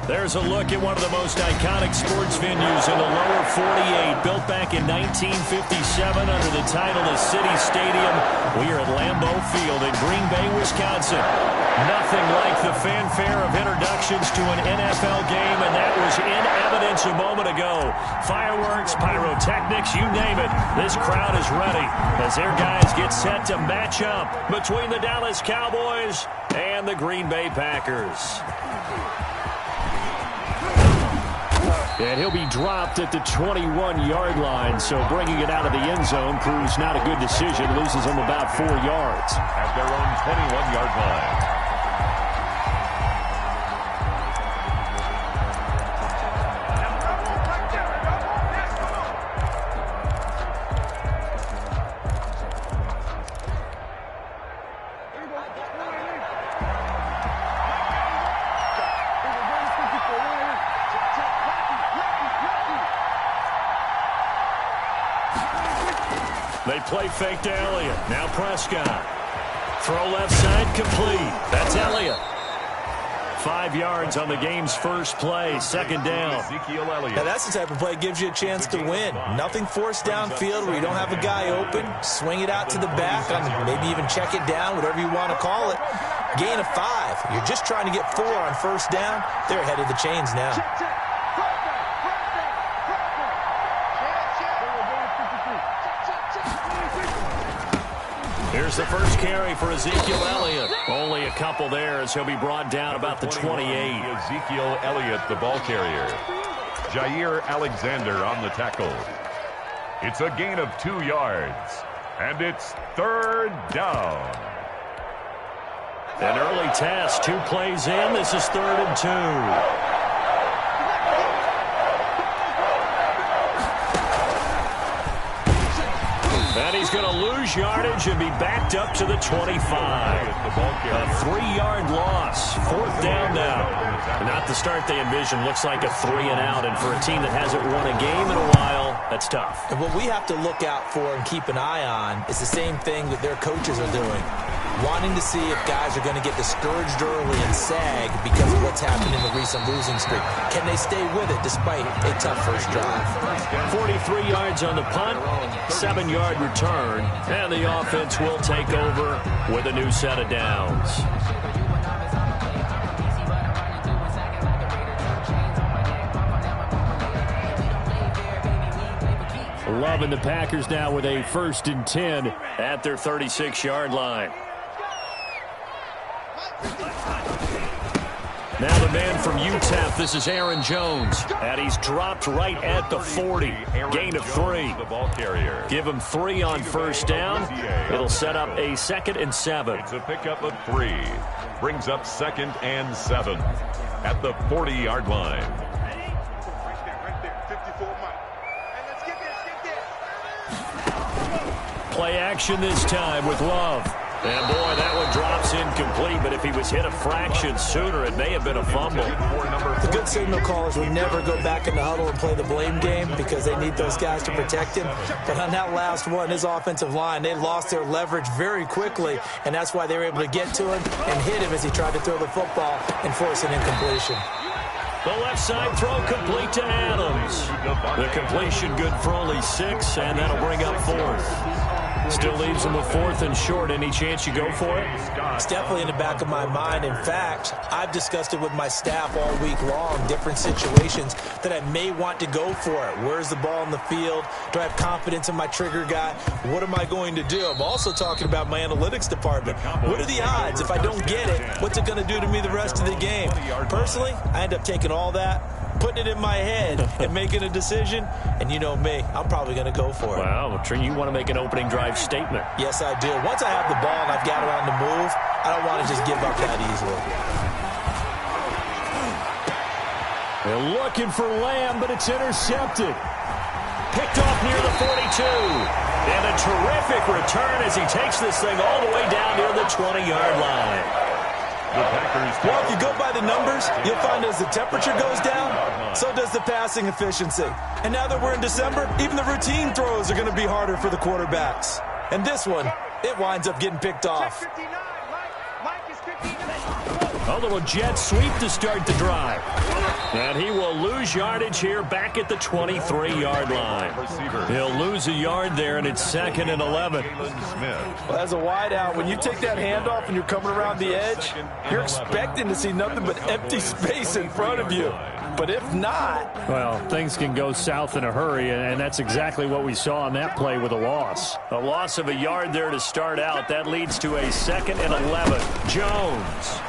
There's a look at one of the most iconic sports venues in the lower 48, built back in 1957 under the title of City Stadium. We are at Lambeau Field in Green Bay, Wisconsin. Nothing like the fanfare of introductions to an NFL game, and that was in evidence a moment ago. Fireworks, pyrotechnics, you name it. This crowd is ready as their guys get set to match up between the Dallas Cowboys and the Green Bay Packers. And he'll be dropped at the 21-yard line, so bringing it out of the end zone proves not a good decision. Loses him about 4 yards. At their own 21-yard line. They play fake to Elliott. Now Prescott. Throw left side complete. That's Elliott. 5 yards on the game's first play. Second down. Ezekiel Elliott. Now that's the type of play that gives you a chance to win. Nothing forced downfield where you don't have a guy open. Swing it out to the back, maybe even check it down, whatever you want to call it. Gain of 5. You're just trying to get 4 on first down. They're ahead of the chains now. Here's the first carry for Ezekiel Elliott. Only a couple there as he'll be brought down about the 28. Ezekiel Elliott, the ball carrier. Jair Alexander on the tackle. It's a gain of 2 yards. And it's third down. An early test. 2 plays in. This is 3rd and 2. And he's going to lose yardage and be backed up to the 25. A 3-yard loss. 4th down now. Not the start they envisioned. Looks like a 3-and-out. And for a team that hasn't won a game in a while, that's tough. And what we have to look out for and keep an eye on is the same thing that their coaches are doing. Wanting to see if guys are going to get discouraged early and sag because of what's happened in the recent losing streak. Can they stay with it despite a tough first drive? 43 yards on the punt, 7-yard return, and the offense will take over with a new set of downs. Loving the Packers now with a 1st and 10 at their 36-yard line. Now the man from UTEP, this is Aaron Jones, and he's dropped right at the 40. Gain of 3. The ball carrier. Give him 3 on first down. It'll set up a 2nd and 7. It's a pickup of 3. Brings up 2nd and 7 at the 40-yard line. Play action this time with Love. And, boy, that one drops incomplete, but if he was hit a fraction sooner, it may have been a fumble. The good signal callers will never go back in the huddle and play the blame game because they need those guys to protect him. But on that last one, his offensive line, they lost their leverage very quickly, and that's why they were able to get to him and hit him as he tried to throw the football and force an incompletion. The left side throw complete to Adams. The completion good for only 6, and that'll bring up 4th. Still leaves him with 4th and short. Any chance you go for it? It's definitely in the back of my mind. In fact, I've discussed it with my staff all week long, different situations that I may want to go for it. Where's the ball in the field? Do I have confidence in my trigger guy? What am I going to do? I'm also talking about my analytics department. What are the odds? If I don't get it, what's it going to do to me the rest of the game? Personally, I end up taking all that, putting it in my head and making a decision, and you know me, I'm probably going to go for it. Wow, you want to make an opening drive statement. Yes, I do. Once I have the ball and I've got it on the move, I don't want to just give up that easily. They're looking for Lamb, but it's intercepted. Picked off near the 42. And a terrific return as he takes this thing all the way down near the 20-yard line. Well, if you go by the numbers, you'll find as the temperature goes down, So does the passing efficiency. And now that we're in December, even the routine throws are going to be harder for the quarterbacks. And this one, it winds up getting picked off. A little jet sweep to start the drive. And he will lose yardage here back at the 23-yard line. He'll lose a yard there, and it's 2nd and 11. Well, as a wideout, when you take that handoff and you're coming around the edge, you're expecting to see nothing but empty space in front of you. But if not... Well, things can go south in a hurry, and that's exactly what we saw on that play with a loss. A loss of a yard there to start out. That leads to a 2nd and 11. Jones.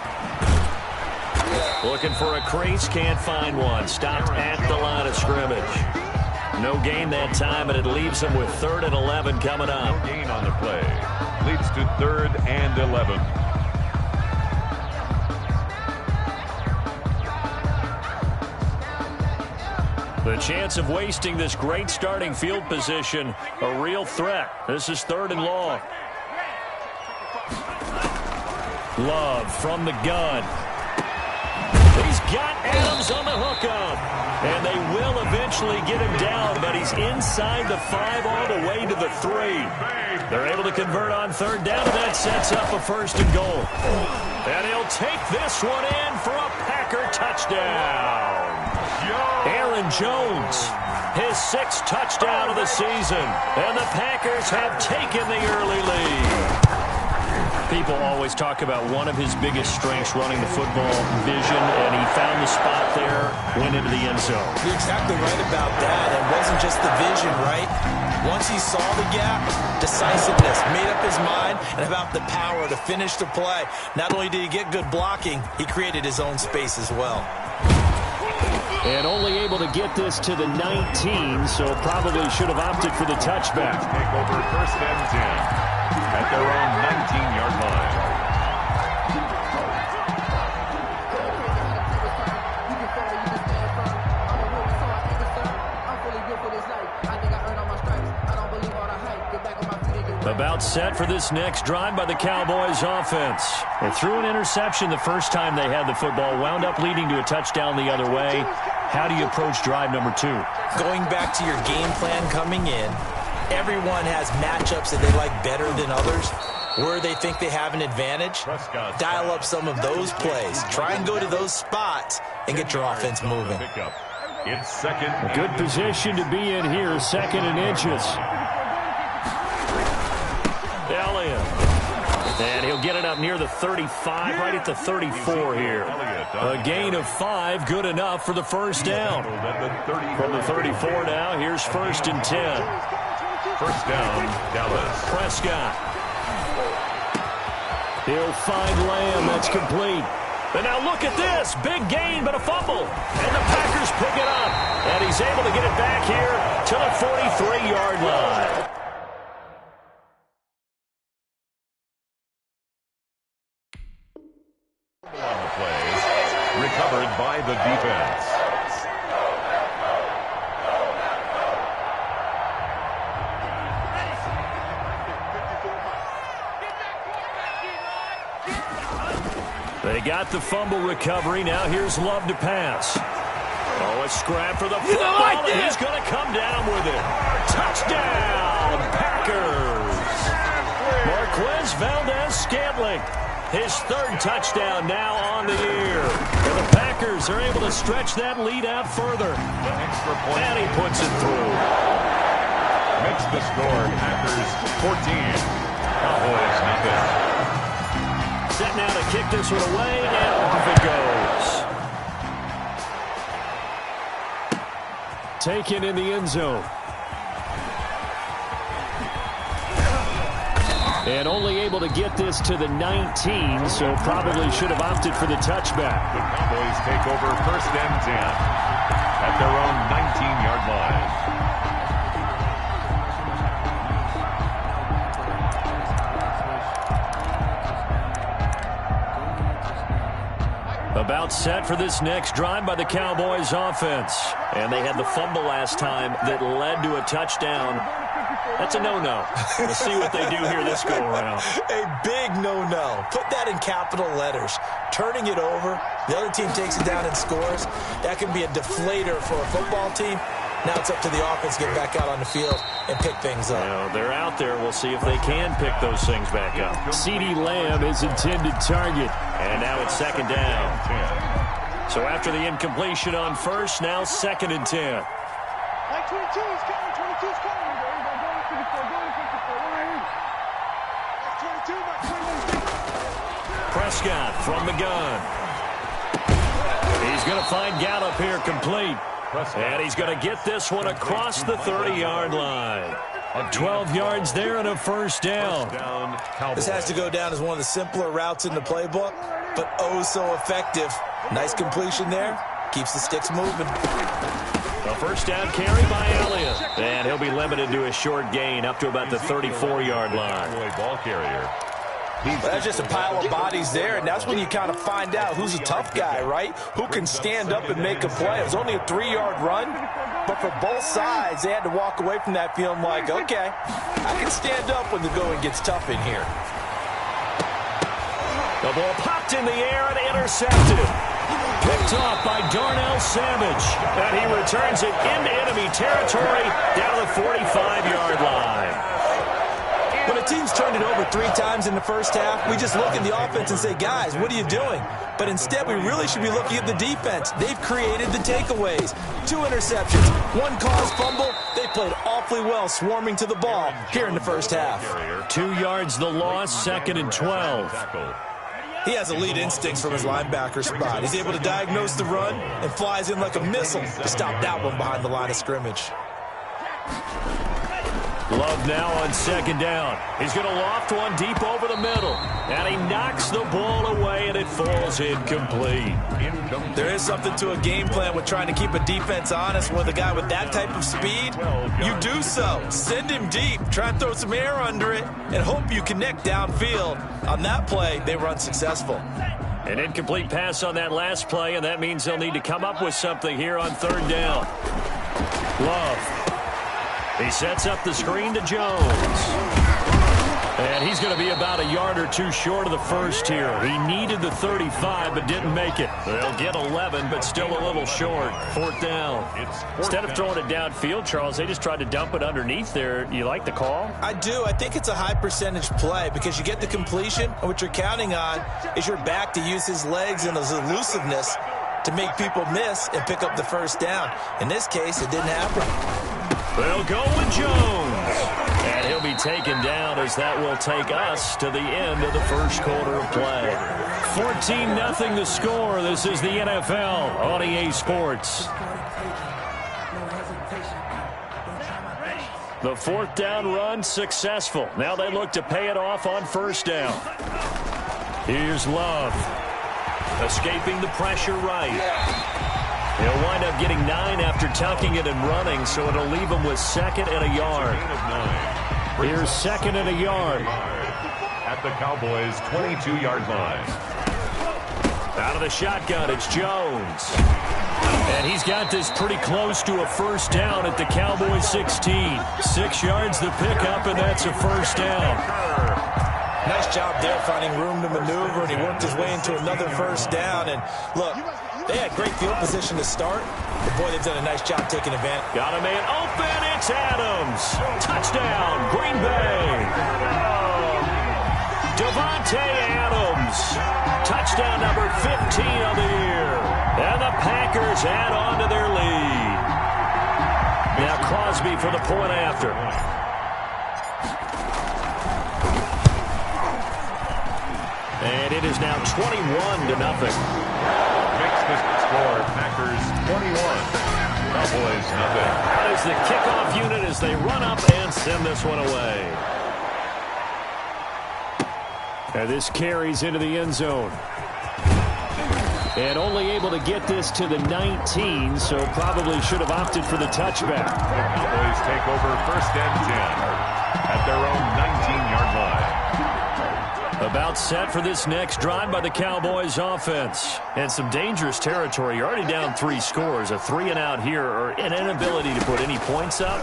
Looking for a crease, can't find one. Stopped at the line of scrimmage. No gain that time, and it leaves him with 3rd and 11 coming up. No gain on the play. Leads to 3rd and 11. The chance of wasting this great starting field position, a real threat. This is 3rd and long. Love from the gun. He's got Adams on the hookup. And they will eventually get him down, but he's inside the 5 all the way to the 3. They're able to convert on 3rd down, and that sets up a 1st and goal. And he'll take this one in for a Packer touchdown. Aaron Jones, his 6th touchdown of the season. And the Packers have taken the early lead. People always talk about one of his biggest strengths running the football, vision, and he found the spot there, went into the end zone. You're exactly right about that. It wasn't just the vision, right? Once he saw the gap, decisiveness, made up his mind, and about the power to finish the play. Not only did he get good blocking, he created his own space as well. And only able to get this to the 19, so probably should have opted for the touchback. Take over 1st and 10 at their own 19-yard line. About set for this next drive by the Cowboys offense. They threw an interception the first time they had the football, wound up leading to a touchdown the other way. How do you approach drive number 2? Going back to your game plan coming in, everyone has matchups that they like better than others. Where they think they have an advantage, dial up some of those plays. Try and go to those spots and get your offense moving. It's 2nd. A good position to be in here, 2nd and inches. Elliott. And he'll get it up near the 35, right at the 34 here. A gain of 5, good enough for the 1st down. From the 34 now, here's 1st and 10. 1st down, Dallas. Prescott. He'll find Lamb. That's complete. And now look at this. Big gain, but a fumble. And the Packers pick it up. And he's able to get it back here to the 43-yard line. On the play, recovered by the defense. They got the fumble recovery. Now here's Love to pass. Oh, a scrap for the football, and he's going to come down with it. Touchdown, Packers. Marquez Valdez-Scantling. His 3rd touchdown now on the year. And the Packers are able to stretch that lead out further. Extra point. And he puts it through. Makes the score Packers 14. Cowboys nothing. Set now to kick this one away, and off it goes. Taken in the end zone. And only able to get this to the 19, so probably should have opted for the touchback. The Cowboys take over 1st and 10 at their own 19-yard line. About set for this next drive by the Cowboys offense. And they had the fumble last time that led to a touchdown. That's a no-no. We'll see what they do here this go-around. A big no-no. Put that in capital letters. Turning it over, The other team takes it down and scores. That can be a deflator for a football team. Now it's up to the offense to get back out on the field and pick things up. Well, they're out there. We'll see if they can pick those things back up. CeeDee Lamb is intended target. And now it's second down. So after the incompletion on first, now 2nd and 10. Like 22 is coming. 22 is coming. Prescott from the gun. He's going to find Gallup here complete. And he's going to get this one across the 30-yard line. 12 yards there and a first down. This has to go down as one of the simpler routes in the playbook, but oh so effective. Nice completion there. Keeps the sticks moving. A first down carry by Elliott. And he'll be limited to a short gain up to about the 34-yard line. Ball carrier. Well, that's just a pile of bodies there, and that's when you kind of find out who's a tough guy, right? Who can stand up and make a play. It was only a 3-yard run, but for both sides, they had to walk away from that feeling like, okay, I can stand up when the going gets tough in here. The ball popped in the air and intercepted. Picked off by Darnell Savage. And he returns it into enemy territory down the 45-yard line. When a team's turned it over 3 times in the first half, we just look at the offense and say, guys, what are you doing? But instead, we really should be looking at the defense. They've created the takeaways. 2 interceptions, 1 caused fumble. They played awfully well swarming to the ball here in the first half. 2 yards the loss, 2nd and 12. He has elite instincts from his linebacker spot. He's able to diagnose the run and flies in like a missile to stop that one behind the line of scrimmage. Love now on 2nd down. He's going to loft one deep over the middle. And he knocks the ball away, and it falls incomplete. There is something to a game plan with trying to keep a defense honest with a guy with that type of speed. You do so. Send him deep. Try and throw some air under it and hope you connect downfield. On that play, they were unsuccessful. An incomplete pass on that last play, and that means they'll need to come up with something here on 3rd down. Love. He sets up the screen to Jones. And he's going to be about a yard or 2 short of the first here. He needed the 35, but didn't make it. They'll get 11, but still a little short. 4th down. Instead of throwing it downfield, Charles, they just tried to dump it underneath there. You like the call? I do. I think it's a high percentage play because you get the completion, and what you're counting on is your back to use his legs and his elusiveness to make people miss and pick up the first down. In this case, it didn't happen. They'll go with Jones. And he'll be taken down as that will take us to the end of the first quarter of play. 14-0 the score. This is the NFL on EA Sports. The 4th down run successful. Now they look to pay it off on 1st down. Here's Love. Escaping the pressure right. He'll wind up getting 9 after tucking it and running, so it'll leave him with 2nd and a yard. Here's 2nd and a yard. At the Cowboys' 22-yard line. Out of the shotgun, it's Jones. And he's got this pretty close to a first down at the Cowboys' 16. 6 yards the pickup, and that's a first down. Nice job there finding room to maneuver, and he worked his way into another first down. And look, they had great field position to start, but boy, they've done a nice job taking advantage. Got a man open, it's Adams. Touchdown, Green Bay. Devontae Adams. Touchdown number 15 of the year. And the Packers add on to their lead. Now Crosby for the point after. And it is now 21-0. Makes the score Packers 21. Cowboys nothing. That is the kickoff unit as they run up and send this one away. And this carries into the end zone. And only able to get this to the 19, so probably should have opted for the touchback. The Cowboys take over 1st and 10 at their own 19-yard line. About set for this next drive by the Cowboys offense. And some dangerous territory. You're already down 3 scores. A 3-and-out here, or an inability to put any points up.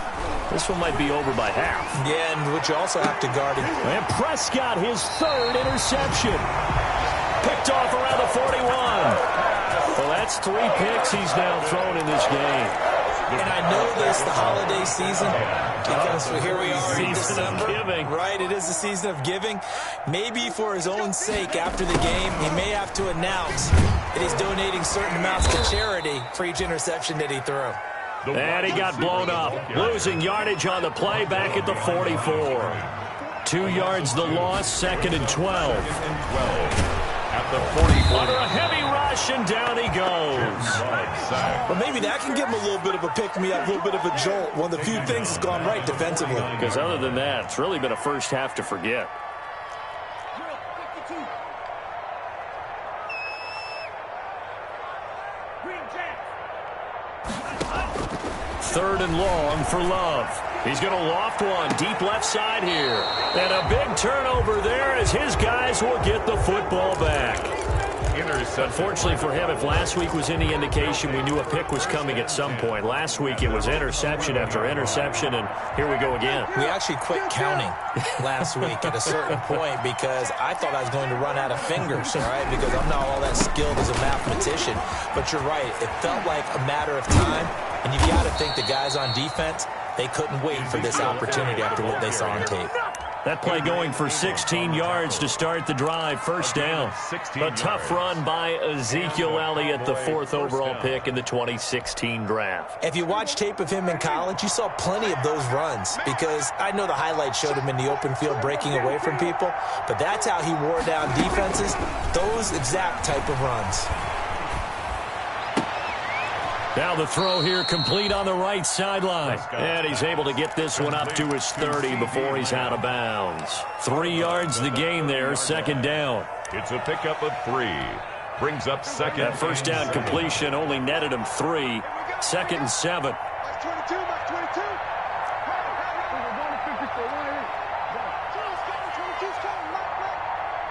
This one might be over by half. Yeah, and what you also have to guard. And Prescott, his 3rd interception. Picked off around the 41. Well, that's 3 picks he's now thrown in this game. And I know this, the holiday season, because here we are in December. Giving. Right, it is the season of giving. Maybe for his own sake after the game, he may have to announce that he's donating certain amounts to charity for each interception that he threw. And he got blown up, losing yardage on the play back at the 44. 2 yards the loss, 2nd and 12. At the 44. Under a heavy rush, and down he goes. Well, maybe that can give him a little bit of a pick-me-up, a little bit of a jolt. One of the few things that's gone right defensively. Because other than that, it's really been a first half to forget. Third and long for Love. He's going to loft one deep left side here. And a big turnover there as his guys will get the football back. Unfortunately for him, if last week was any indication, we knew a pick was coming at some point. Last week it was interception after interception, and here we go again. We actually quit counting last week at a certain point because I thought I was going to run out of fingers, all right, because I'm not all that skilled as a mathematician. But you're right. It felt like a matter of time, and you've got to think the guys on defense, they couldn't wait for this opportunity after what they saw on tape. That play going for 16 yards to start the drive. First down. A tough run by Ezekiel Elliott, the 4th overall pick in the 2016 draft. If you watch tape of him in college, you saw plenty of those runs because I know the highlights showed him in the open field breaking away from people, but that's how he wore down defenses, those exact type of runs. Now the throw here complete on the right sideline. And he's able to get this one up to his 30 before he's out of bounds. 3 yards the gain there, 2nd down. It's a pickup of 3. Brings up 2nd. That first down completion only netted him 3. 2nd and 7. Mark 22, Mark 22.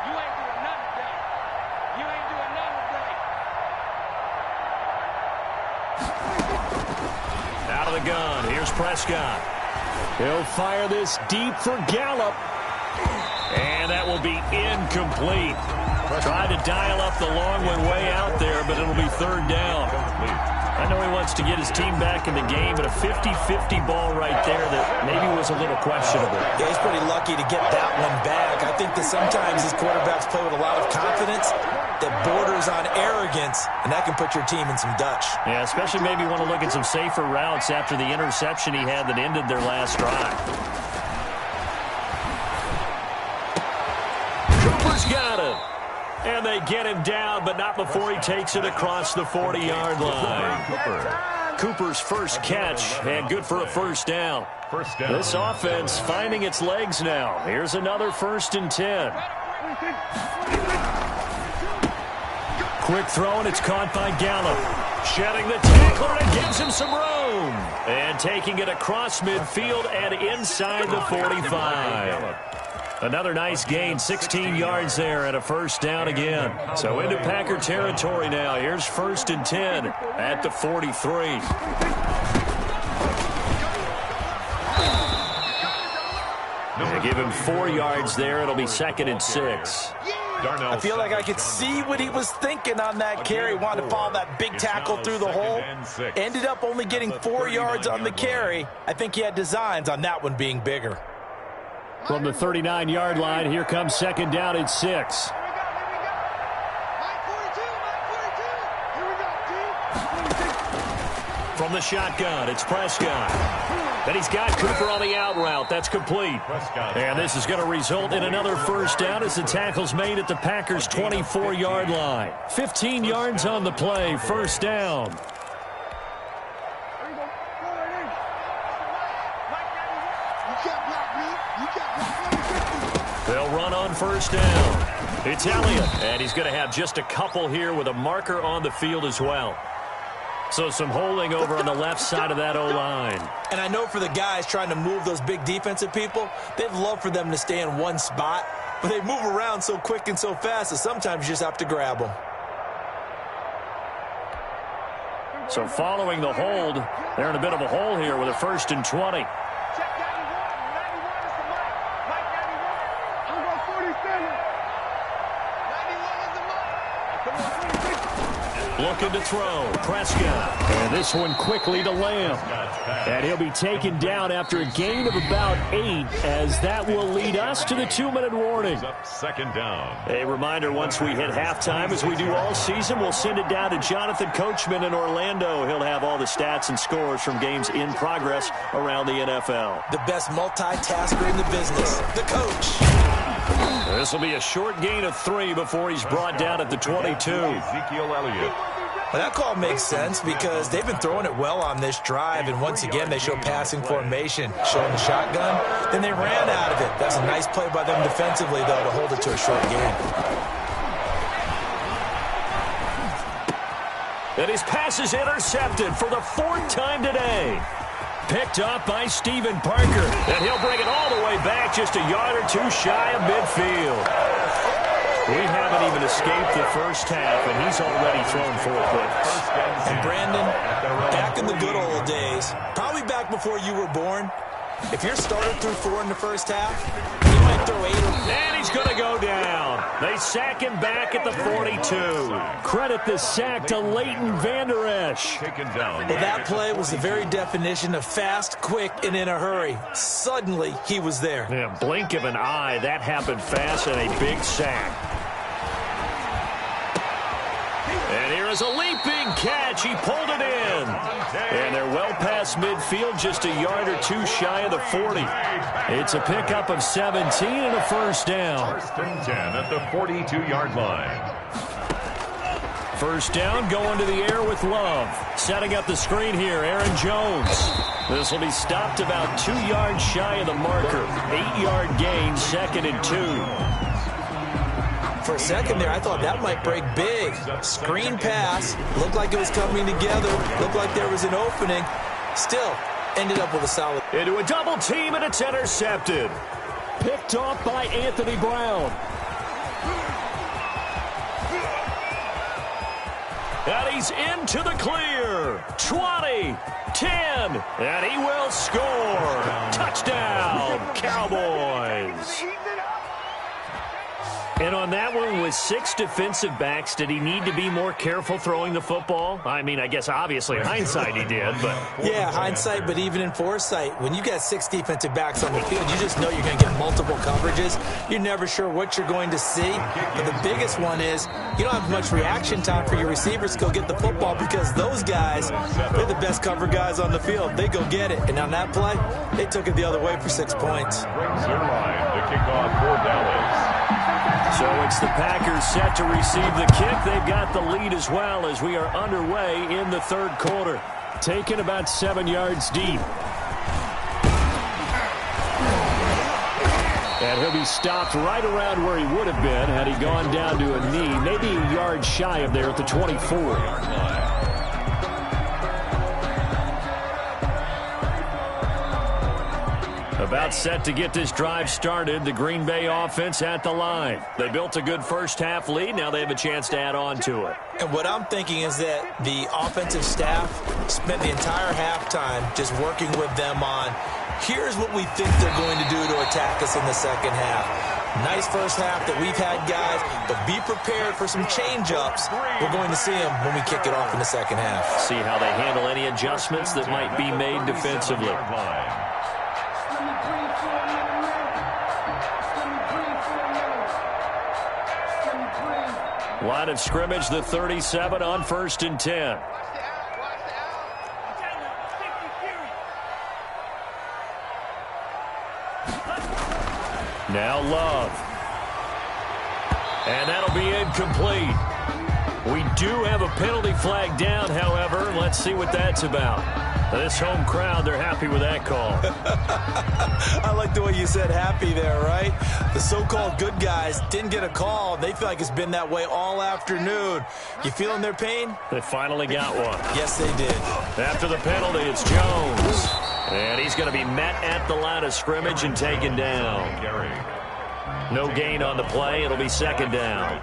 You ain't doing nothing today. You ain't doing nothing today. Out of the gun. Here's Prescott. He'll fire this deep for Gallup. And that will be incomplete. Tried to dial up the long one way out there, but it'll be 3rd down. I know he wants to get his team back in the game, but a 50-50 ball right there that maybe was a little questionable. Yeah, he's pretty lucky to get that one back. I think that sometimes these quarterbacks play with a lot of confidence that borders on arrogance, and that can put your team in some Dutch. Yeah, especially maybe want to look at some safer routes after the interception he had that ended their last drive. Cooper's got him. And they get him down, but not before he takes it across the 40-yard line. Cooper's first catch, and good for a first down. This offense finding its legs now. Here's another 1st and 10. Quick throw, and it's caught by Gallup. Shedding the tackler and gives him some room. And taking it across midfield and inside the 45. Another nice gain, 16 yards there and a first down again. So into Packer territory now. Here's 1st and 10 at the 43. They give him 4 yards there. It'll be 2nd and 6. I feel like I could see what he was thinking on that carry. Wanted to follow that big tackle through the hole. Ended up only getting 4 yards on the carry. I think he had designs on that one being bigger. From the 39-yard line, here comes 2nd down and 6. From the shotgun, it's Prescott. Then he's got Cooper on the out route. That's complete. And this is going to result in another first down as the tackle's made at the Packers' 24-yard line. 15 yards on the play, first down. They'll run on first down. It's Elliott, and he's going to have just a couple here with a marker on the field as well. So some holding over on the left side of that O-line. And I know for the guys trying to move those big defensive people, they'd love for them to stay in one spot, but they move around so quick and so fast that sometimes you just have to grab them. So following the hold, they're in a bit of a hole here with a 1st and 20. Looking to throw. Prescott. And this one quickly to Lamb. And he'll be taken down after a gain of about 8, as that will lead us to the 2-minute warning. Second down. A reminder, once we hit halftime, as we do all season, we'll send it down to Jonathan Coachman in Orlando. He'll have all the stats and scores from games in progress around the NFL. The best multitasker in the business, the coach. This will be a short gain of 3 before he's brought down at the 22. Ezekiel Elliott. Well, that call makes sense because they've been throwing it well on this drive, and once again they show passing formation, showing the shotgun, then they ran out of it. That's a nice play by them defensively, though, to hold it to a short gain. And his pass is intercepted for the 4th time today. Picked up by Stephen Parker, and he'll bring it all the way back just a yard or 2 shy of midfield. We haven't even escaped the first half, and he's already thrown 4 picks. And Brandon, back in the good old days, probably back before you were born, if your starter threw 4 in the first half, he might throw 8. And he's going to go down. They sack him back at the 42. Credit the sack to Leighton Vander Esch. Taken down. Well, that play was the very definition of fast, quick, and in a hurry. Suddenly, he was there. Yeah, blink of an eye, that happened fast, and a big sack. And here is a leaping catch. He pulled it in. And they're well past midfield, just a yard or 2 shy of the 40. It's a pickup of 17 and a first down. 1st and 10 at the 42-yard line. First down, going to the air with Love. Setting up the screen here, Aaron Jones. This will be stopped about 2 yards shy of the marker. 8-yard gain, 2nd and 2. For a second there, I thought that might break big. Screen pass. Looked like it was coming together. Looked like there was an opening. Still, ended up with a solid. Into a double team, and it's intercepted. Picked off by Anthony Brown. And he's into the clear. 20, 10, and he will score. Touchdown, Cowboys. And on that one, with 6 defensive backs, did he need to be more careful throwing the football? I mean, I guess obviously in hindsight he did, but... Yeah, hindsight, but even in foresight, when you got 6 defensive backs on the field, you just know you're going to get multiple coverages. You're never sure what you're going to see. But the biggest one is you don't have much reaction time for your receivers to go get the football because those guys, they're the best cover guys on the field. They go get it. And on that play, they took it the other way for 6 points. Brings their line to kick off for Dallas. So it's the Packers set to receive the kick. They've got the lead as well as we are underway in the 3rd quarter. Taken about 7 yards deep. And he'll be stopped right around where he would have been had he gone down to a knee, maybe a yard shy of there at the 24. About set to get this drive started. The Green Bay offense at the line. They built a good first half lead. Now they have a chance to add on to it. And what I'm thinking is that the offensive staff spent the entire halftime just working with them on, here's what we think they're going to do to attack us in the second half. Nice first half that we've had, guys, but be prepared for some change-ups. We're going to see them when we kick it off in the second half. See how they handle any adjustments that might be made defensively. Line of scrimmage, the 37 on 1st and 10. Now Love. And that'll be incomplete. We do have a penalty flag down, however. Let's see what that's about. This home crowd, they're happy with that call. I like the way you said happy there, right? The so-called good guys didn't get a call. They feel like it's been that way all afternoon. You feeling their pain? They finally got one. Yes, they did. After the penalty, it's Jones. And he's going to be met at the line of scrimmage and taken down. No gain on the play. It'll be 2nd down.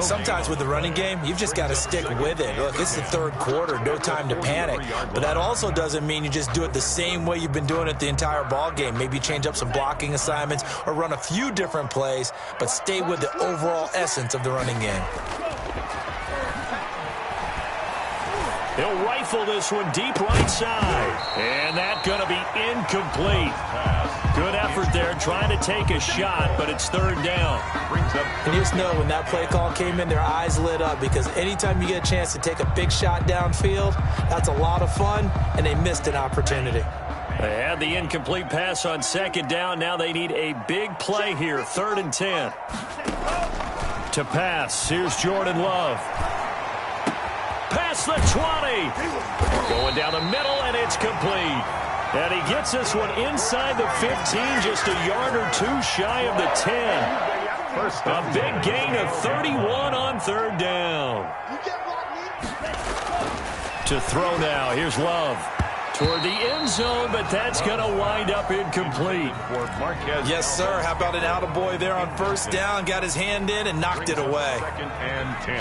Sometimes with the running game, you've just got to stick with it. Look, it's the 3rd quarter, no time to panic. But that also doesn't mean you just do it the same way you've been doing it the entire ball game. Maybe change up some blocking assignments or run a few different plays, but stay with the overall essence of the running game. He'll rifle this one deep right side. And that's going to be incomplete. Good effort there trying to take a shot, but it's third down. And you just know when that play call came in, their eyes lit up because anytime you get a chance to take a big shot downfield, that's a lot of fun, and they missed an opportunity. They had the incomplete pass on second down. Now they need a big play here, 3rd and 10. To pass, here's Jordan Love. Past the 20. Going down the middle, and it's complete. And he gets this one inside the 15, just a yard or two shy of the 10. A big gain of 31 on third down. To throw now, here's Love. Toward the end zone, but that's going to wind up incomplete. Yes, sir. How about an attaboy there on first down? Got his hand in and knocked it away. 2nd and 10.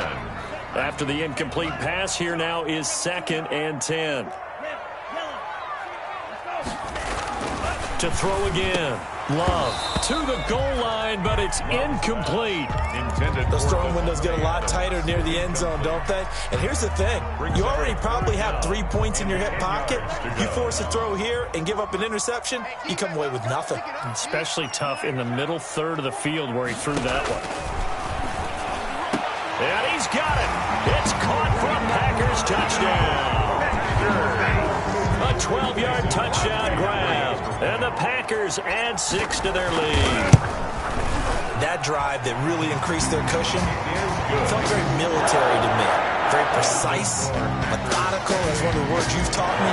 After the incomplete pass, here now is 2nd and 10. To throw again. Love to the goal line, but it's incomplete. Those throwing windows get a lot tighter near the end zone, don't they? And here's the thing. You already probably have 3 points in your hip pocket. You force a throw here and give up an interception, you come away with nothing. Especially tough in the middle third of the field where he threw that one. And he's got it. It's caught for a Packers touchdown. A 12-yard touchdown grab. And the Packers add 6 to their lead. That drive that really increased their cushion felt very military to me. Very precise, methodical, that's one of the words you've taught me.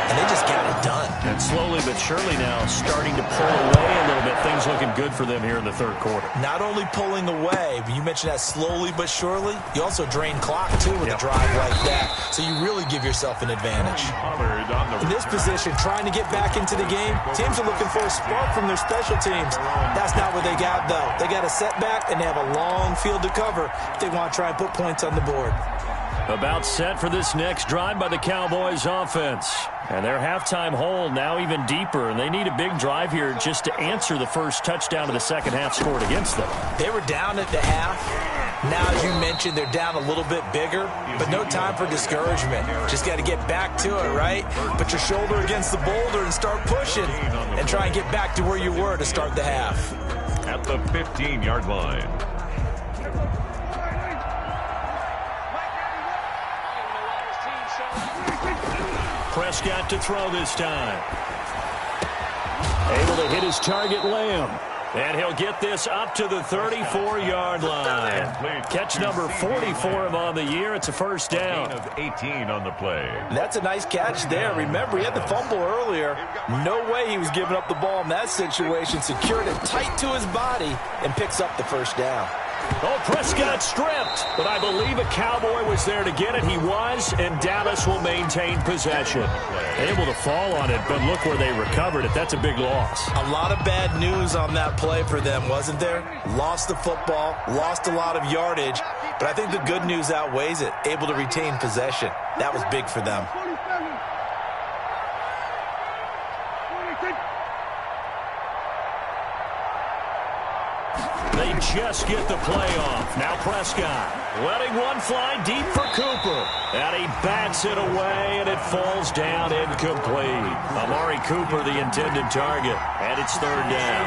And they just got it done. And slowly but surely now starting to pull away a little bit. Things looking good for them here in the third quarter. Not only pulling away, but you mentioned that slowly but surely, you also drain clock, too, with a drive like that. So you really give yourself an advantage. In this position, trying to get back into the game, teams are looking for a spark from their special teams. That's not what they got, though. They got a setback, and they have a long field to cover if they want to try and put points on the board. About set for this next drive by the Cowboys offense. And their halftime hole now even deeper, and they need a big drive here just to answer the first touchdown of the second half scored against them. They were down at the half. Now, as you mentioned, they're down a little bit bigger, but no time for discouragement. Just got to get back to it, right? Put your shoulder against the boulder and start pushing and try and get back to where you were to start the half. At the 15-yard line. Prescott to throw this time. Able to hit his target, Lamb. And he'll get this up to the 34-yard line. Catch number 44 of on the year. It's a first down. Gain of 18 on the play. That's a nice catch there. Remember, he had the fumble earlier. No way he was giving up the ball in that situation. Secured it tight to his body and picks up the first down. Oh, Prescott stripped, but I believe a Cowboy was there to get it. He was, and Dallas will maintain possession. Able to fall on it, but look where they recovered it. That's a big loss. A lot of bad news on that play for them, wasn't there? Lost the football, lost a lot of yardage, but I think the good news outweighs it. Able to retain possession. That was big for them. They just get the play off. Now Prescott letting one fly deep for Cooper. And he bats it away, and it falls down incomplete. Amari Cooper, the intended target. And it's third down.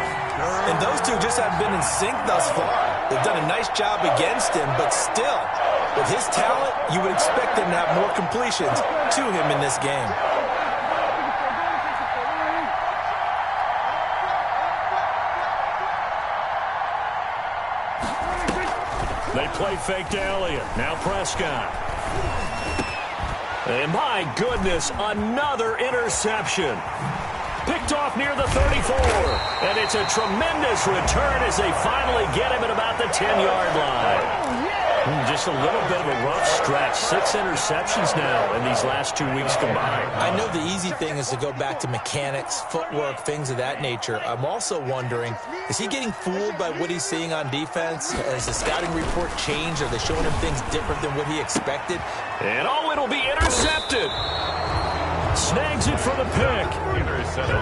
And those two just haven't been in sync thus far. They've done a nice job against him, but still, with his talent, you would expect him to have more completions to him in this game. They play fake to Elliott. Now Prescott. And my goodness, another interception. Picked off near the 34. And it's a tremendous return as they finally get him at about the 10-yard line. Just a little bit of a rough stretch. 6 interceptions now in these last 2 weeks combined. I know the easy thing is to go back to mechanics, footwork, things of that nature. I'm also wondering, is he getting fooled by what he's seeing on defense? Has the scouting report changed? Are they showing him things different than what he expected? And oh, it'll be intercepted. Snags it for the pick.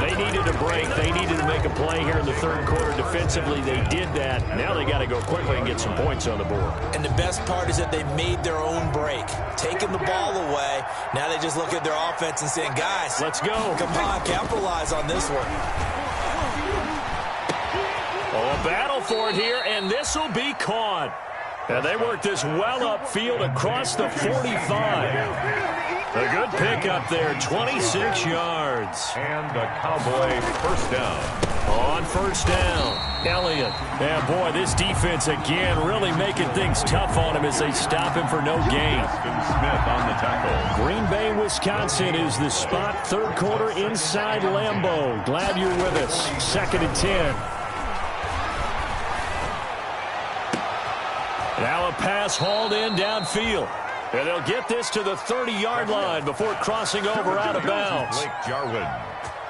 They needed a break. They needed to make a play here in the third quarter defensively. They did that. Now they got to go quickly and get some points on the board. And the best part is that they made their own break. Taking the ball away. Now they just look at their offense and saying, guys, let's go. Come on, capitalize on this one. Oh, a battle for it here, and this will be caught. And they work this well upfield across the 45. A good pickup there, 26 yards. And the Cowboys first down. On first down, Elliott. Yeah, boy, this defense again really making things tough on him as they stop him for no gain. Smith on the tackle. Green Bay, Wisconsin is the spot. Third quarter inside Lambeau. Glad you're with us. 2nd and 10. Now a pass hauled in downfield. And they'll get this to the 30-yard line before crossing over out of bounds. Blake Jarwin.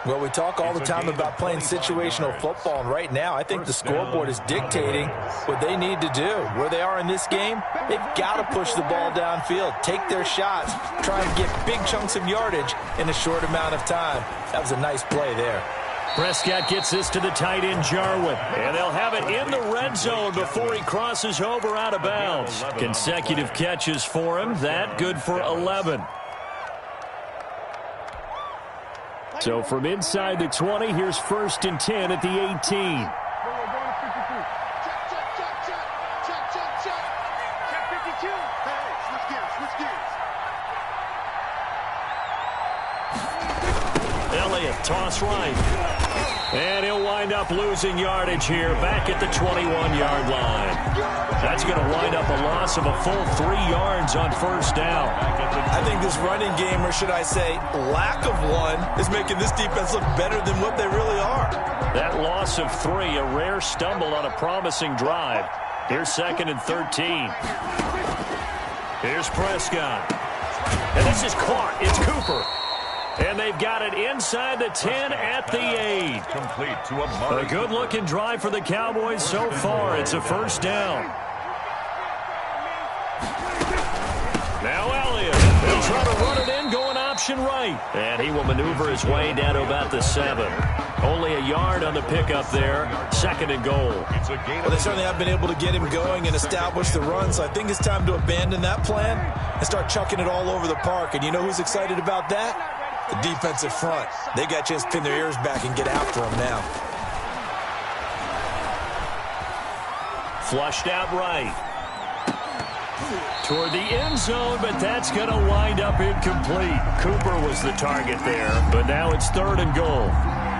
Well, we talk all the time about playing situational football, and right now I think the scoreboard is dictating what they need to do. Where they are in this game, they've got to push the ball downfield, take their shots, try and get big chunks of yardage in a short amount of time. That was a nice play there. Prescott gets this to the tight end, Jarwin. And they'll have it in the red zone before he crosses over out of bounds. Consecutive catches for him. That good for 11. So from inside the 20, here's 1st and 10 at the 18. Elliott, toss right. And he'll wind up losing yardage here back at the 21-yard line. That's going to wind up a loss of a full 3 yards on first down. I think this running game, or should I say lack of one, is making this defense look better than what they really are. That loss of 3, a rare stumble on a promising drive. Here's 2nd and 13. Here's Prescott. And this is caught. It's Cooper. And they've got it inside the 10 at the 8. Complete to a good-looking drive for the Cowboys so far. It's a first down. Now Elliott. He'll try to run it in, going option right. And he will maneuver his way down to about the 7. Only a yard on the pickup there. 2nd and goal. Well, they certainly have been able to get him going and establish the run, so I think it's time to abandon that plan and start chucking it all over the park. And you know who's excited about that? The defensive front. They got a chance to pin their ears back and get after him now. Flushed out right. Toward the end zone, but that's going to wind up incomplete. Cooper was the target there, but now it's 3rd and goal.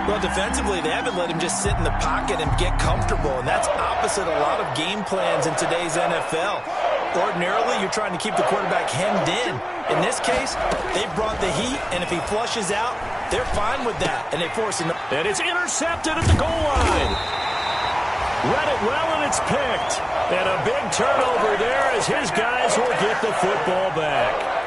Well, defensively, they haven't let him just sit in the pocket and get comfortable, and that's opposite a lot of game plans in today's NFL. Ordinarily, you're trying to keep the quarterback hemmed in. In this case, they brought the heat, and if he flushes out, they're fine with that, and they force him. And it's intercepted at the goal line. Read it well, and it's picked. And a big turnover there as his guys will get the football back.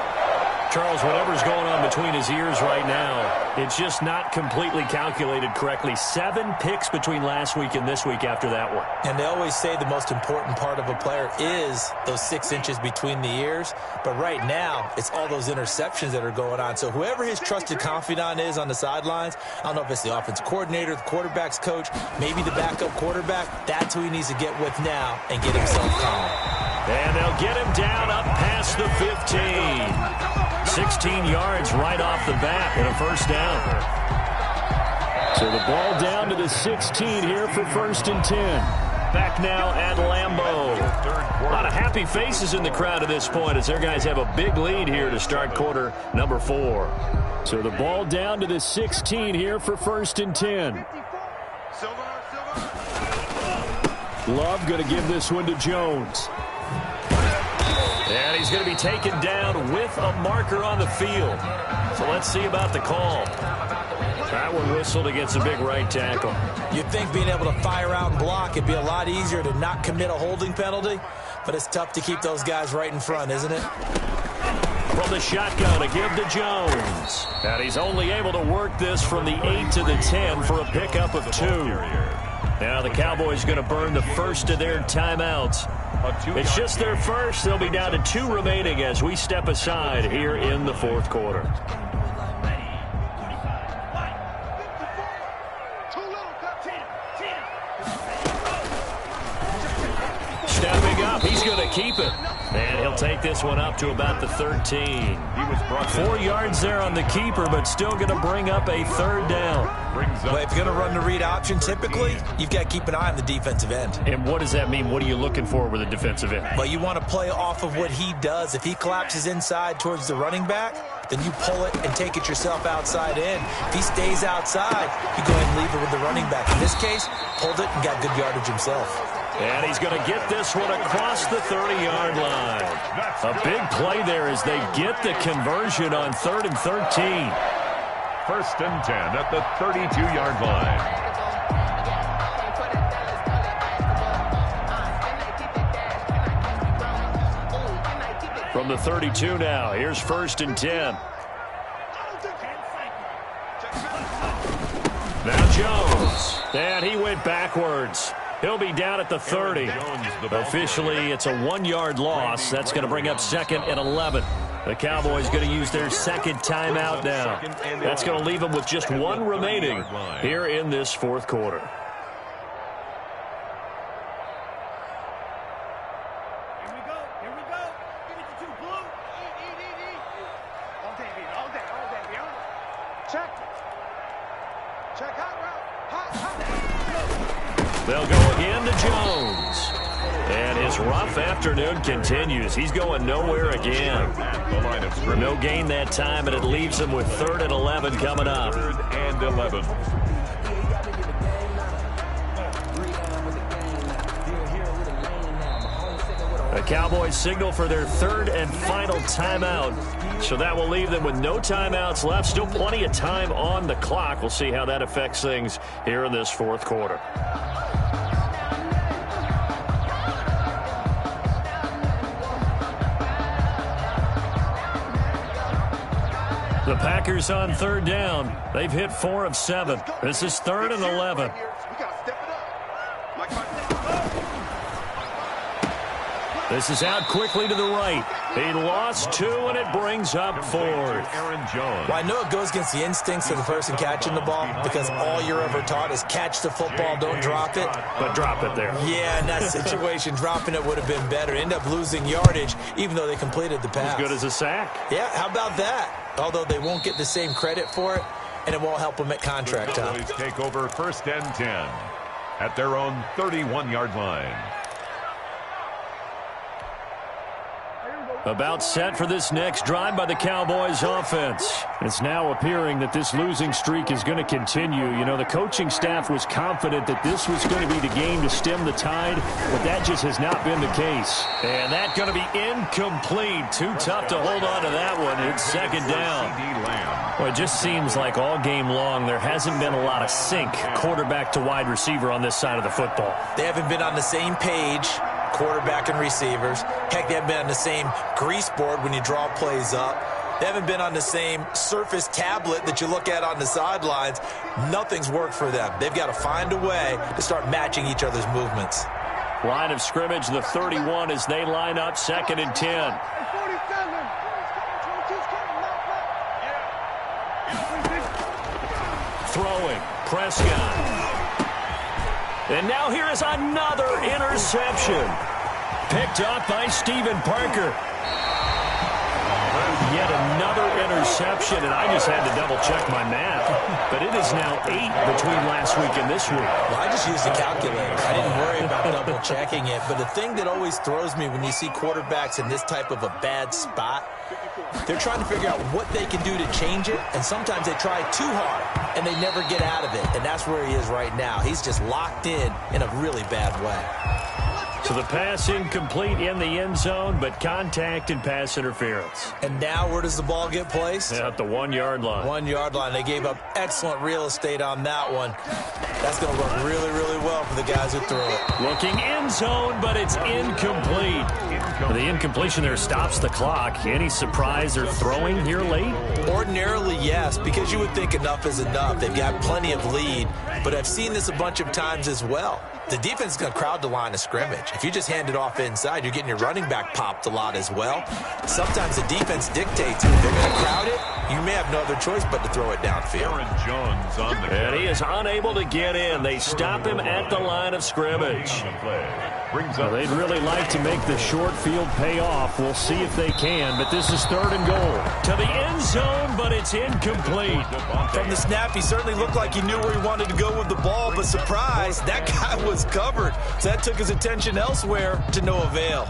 Charles, whatever's going on between his ears right now, it's just not completely calculated correctly. 7 picks between last week and this week after that one. And they always say the most important part of a player is those 6 inches between the ears. But right now, it's all those interceptions that are going on. So whoever his trusted confidant is on the sidelines, I don't know if it's the offensive coordinator, the quarterback's coach, maybe the backup quarterback, that's who he needs to get with now and get himself calm. And they'll get him down up past the 15. 16 yards right off the bat and a first down. So the ball down to the 16 here for 1st and 10. Back now at Lambeau. A lot of happy faces in the crowd at this point as their guys have a big lead here to start quarter number 4. So the ball down to the 16 here for 1st and 10. Love going to give this one to Jones. And he's going to be taken down with a marker on the field. So let's see about the call. That one whistled against a big right tackle. You'd think being able to fire out and block, it'd be a lot easier to not commit a holding penalty, but it's tough to keep those guys right in front, isn't it? From the shotgun to give to Jones. And he's only able to work this from the 8 to the 10 for a pickup of 2. Now the Cowboys going to burn the first of their timeouts. It's just their first. They'll be down to 2 remaining as we step aside here in the 4th quarter. Stepping up, he's going to keep it. And he'll take this one up to about the 13. He was brought 4 yards there on the keeper, but still going to bring up a third down. Well, if you're going to run the read option, typically, you've got to keep an eye on the defensive end. And what does that mean? What are you looking for with a defensive end? Well, you want to play off of what he does. If he collapses inside towards the running back, then you pull it and take it yourself outside in. If he stays outside, you go ahead and leave it with the running back. In this case, pulled it and got good yardage himself. And he's going to get this one across the 30-yard line. A big play there as they get the conversion on 3rd and 13. 1st and 10 at the 32-yard line. From the 32 now, here's 1st and 10. Now Jones. And he went backwards. He'll be down at the 30. Officially, it's a 1-yard loss. That's going to bring up 2nd and 11. The Cowboys going to use their second timeout now. That's going to leave them with just one remaining here in this 4th quarter. Here we go. Here we go. Give it to 2 blue. E. All day, baby. All day, baby. Check. Check hot route. Hot. They'll go again to Jones. And his rough afternoon continues. He's going nowhere again. No gain that time, and it leaves him with 3rd and 11 coming up. 3rd and 11. The Cowboys signal for their 3rd and final timeout. So that will leave them with no timeouts left. Still plenty of time on the clock. We'll see how that affects things here in this 4th quarter. The Packers on 3rd down. They've hit 4 of 7. This is 3rd and 11. This is out quickly to the right. He lost 2, and it brings up 4th. Well, I know it goes against the instincts of the person catching the ball because all you're ever taught is catch the football, don't drop it. But drop it there. Yeah, in that situation, dropping it would have been better. End up losing yardage, even though they completed the pass. As good as a sack. Yeah, how about that? Although they won't get the same credit for it, and it won't help them at contract time. The Cowboys take over 1st and 10 at their own 31-yard line. About set for this next drive by the Cowboys offense. It's now appearing that this losing streak is going to continue. You know, the coaching staff was confident that this was going to be the game to stem the tide, but that just has not been the case. And that's going to be incomplete. Too tough to hold on to that one. It's 2nd down. Well, it just seems like all game long there hasn't been a lot of sync quarterback to wide receiver on this side of the football. They haven't been on the same page, quarterback and receivers. Heck, they haven't been on the same grease board when you draw plays up. They haven't been on the same surface tablet that you look at on the sidelines. Nothing's worked for them. They've got to find a way to start matching each other's movements. Line of scrimmage, the 31 as they line up 2nd and 10. Throwing, Prescott. And now here is another interception. Picked off by Stephen Parker. Yet another interception, and I just had to double-check my math. But it is now 8 between last week and this week. Well, I just used a calculator. I didn't worry about double-checking it. But the thing that always throws me when you see quarterbacks in this type of a bad spot, they're trying to figure out what they can do to change it, and sometimes they try too hard, and they never get out of it. And that's where he is right now. He's just locked in a really bad way. So the pass incomplete in the end zone, but contact and pass interference. And now where does the ball get placed? At the 1-yard line. 1-yard line. They gave up excellent real estate on that one. That's going to work really, really well for the guys who threw it. Looking end zone, but it's incomplete. The incompletion there stops the clock. Any surprise they're throwing here late? Ordinarily, yes, because you would think enough is enough. They've got plenty of lead, but I've seen this a bunch of times as well. the defense is going to crowd the line of scrimmage. If you just hand it off inside, you're getting your running back popped a lot as well. Sometimes the defense dictates it. If they're going to crowd it, you may have no other choice but to throw it downfield. Aaron Jones on the And he is unable to get in. They stop him at the line of scrimmage. Brings up They'd really like to make the short field pay off. We'll see if they can, but this is 3rd and goal. To the end zone, but it's incomplete. From the snap, he certainly looked like he knew where he wanted to go with the ball, but surprise, that guy was covered. So that took his attention elsewhere to no avail.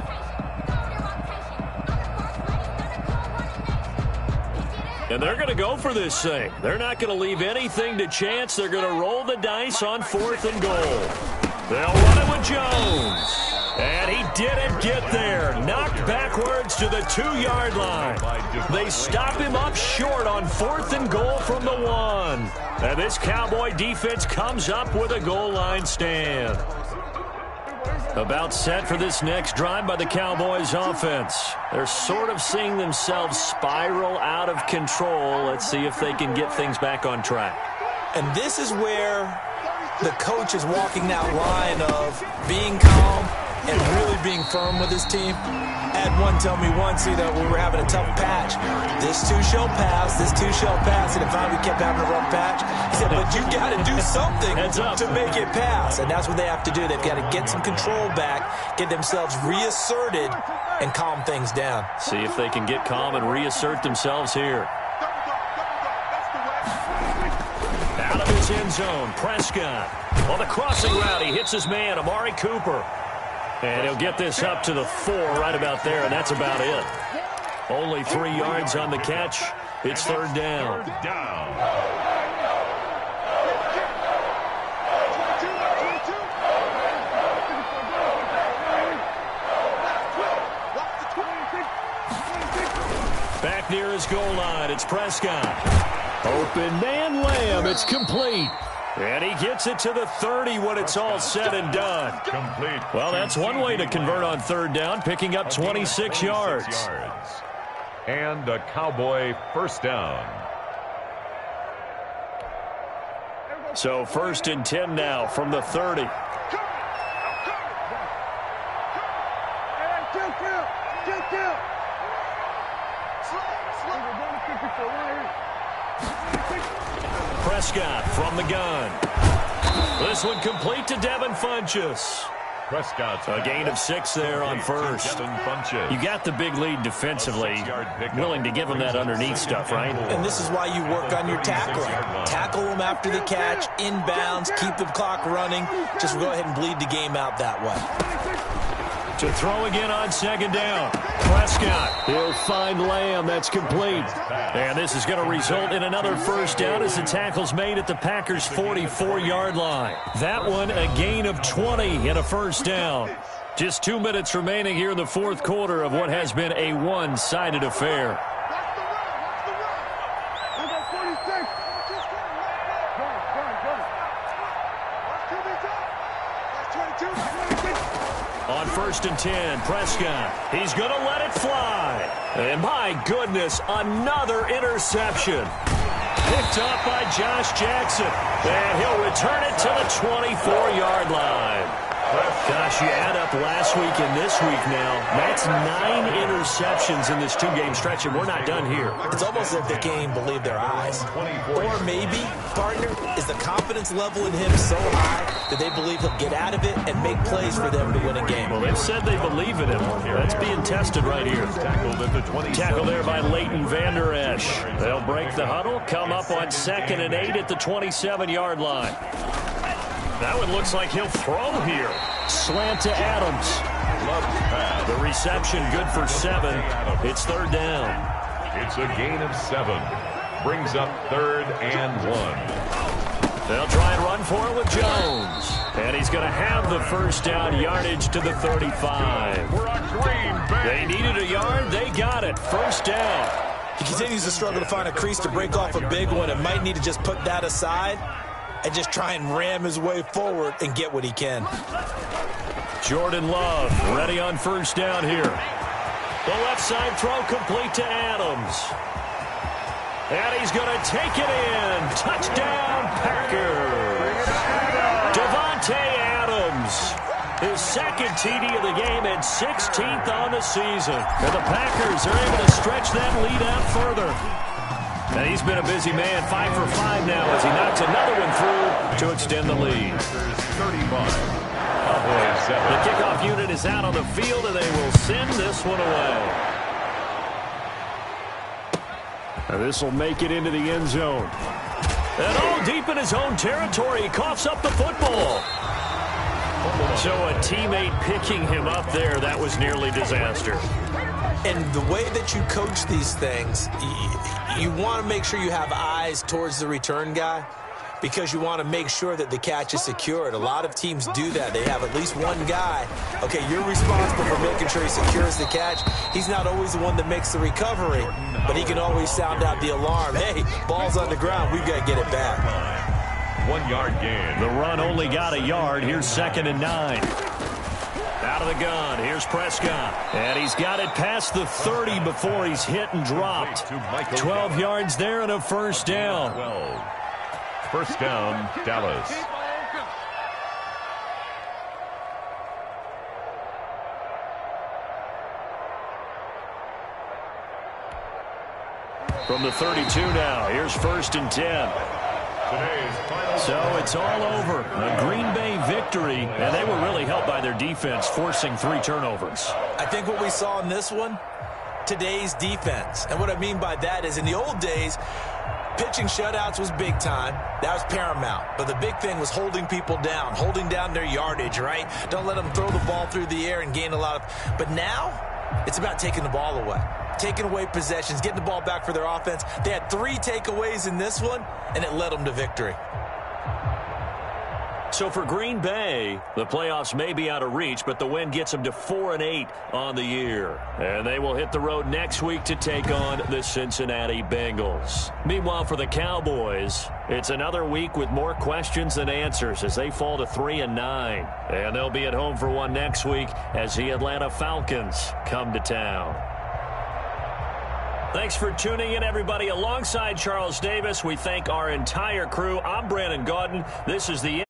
And they're going to go for this thing. They're not going to leave anything to chance. They're going to roll the dice on 4th and goal. They'll run it with Jones. And he didn't get there. Knocked backwards to the 2-yard line. They stop him up short on 4th and goal from the 1. And this Cowboy defense comes up with a goal line stand. About set for this next drive by the Cowboys offense. They're sort of seeing themselves spiral out of control. Let's see if they can get things back on track. And this is where the coach is walking that line of being calm and really being firm with his team. I had one tell me once, we were having a tough patch. This too shall pass, this too shall pass. And finally we kept having a rough patch. He said, but you got to do something to make it pass. And that's what they have to do. They've got to get some control back, get themselves reasserted, and calm things down. See if they can get calm and reassert themselves here. Out of his end zone, Prescott. On the crossing route, he hits his man, Amari Cooper. And he'll get this up to the 4 right about there, and that's about it. Only 3 yards on the catch. It's 3rd down. Back near his goal line, it's Prescott. Open man Lamb, it's complete. And he gets it to the 30 when it's all said and done. complete. Well, that's one way to convert on 3rd down, picking up 26 yards. And a Cowboy 1st down. So 1st and 10 now from the 30. Prescott from the gun. This one complete to Devin Funchess. Prescott's A gain of 6 there on 1st. You got the big lead defensively. Willing to give him that underneath stuff, right? And this is why you work on your tackling. Tackle them after the catch, inbounds, keep the clock running. Just go ahead and bleed the game out that way. To throw again on 2nd down. Prescott. He'll find Lamb. That's complete. And this is going to result in another 1st down as the tackle's made at the Packers' 44-yard line. That one a gain of 20 and a 1st down. Just 2 minutes remaining here in the 4th quarter of what has been a one-sided affair. On 1st and 10, Prescott. He's going to let it fly. And my goodness, another interception. Picked up by Josh Jackson. And he'll return it to the 24-yard line. Gosh, you add up last week and this week now. That's 9 interceptions in this 2-game stretch, and we're not done here. It's almost as if they can't even believe their eyes. Or maybe, partner, is the confidence level in him so high that they believe he'll get out of it and make plays for them to win a game. Well, they've said they believe in him. That's being tested right here. Tackle there by Leighton Vander Esch. They'll break the huddle, come up on 2nd and 8 at the 27-yard line. That one looks like he'll throw here. Slant to Adams. The reception good for 7. It's 3rd down. It's a gain of 7. Brings up 3rd and 1. They'll try and run for it with Jones. And he's going to have the 1st down, yardage to the 35. We're on Green Bay. They needed a yard. They got it. 1st down. He continues to struggle to find a crease to break off a big one and might need to just put that aside and just try and ram his way forward and get what he can. Jordan Love ready on 1st down here. The left side throw complete to Adams. And he's going to take it in. Touchdown, Packers. Devontae Adams Williams. His second TD of the game and 16th on the season. And the Packers are able to stretch that lead out further. And he's been a busy man, 5 for 5 now as he knocks another one through to extend the lead. 35. The kickoff unit is out on the field, and they will send this one away. And this will make it into the end zone. And all deep in his own territory, he coughs up the football. So a teammate picking him up there, that was nearly disaster. And the way that you coach these things, you want to make sure you have eyes towards the return guy because you want to make sure that the catch is secured. A lot of teams do that. They have at least one guy. Okay, you're responsible for making sure he secures the catch. He's not always the one that makes the recovery, but he can always sound out the alarm. Hey, ball's on the ground. We've got to get it back. 1 yard gain. The run only got a yard. Here's 2nd and 9. Out of the gun. Here's Prescott. And he's got it past the 30 before he's hit and dropped. 12 yards there and a first down. 12. First down, Dallas. From the 32 now. Here's 1st and 10. So it's all over. A Green Bay victory, and they were really helped by their defense, forcing 3 turnovers. I think what we saw in this one, today's defense. And what I mean by that is in the old days, pitching shutouts was big time. That was paramount. But the big thing was holding people down, holding down their yardage, right? Don't let them throw the ball through the air and gain a lot of... But now, it's about taking the ball away. Taking away possessions, getting the ball back for their offense. They had 3 takeaways in this one, and it led them to victory. So for Green Bay, the playoffs may be out of reach, but the win gets them to 4-8 on the year. And they will hit the road next week to take on the Cincinnati Bengals. Meanwhile, for the Cowboys, it's another week with more questions than answers as they fall to 3-9. And they'll be at home for one next week as the Atlanta Falcons come to town. Thanks for tuning in, everybody. Alongside Charles Davis, we thank our entire crew. I'm Brandon Gaudin. This is the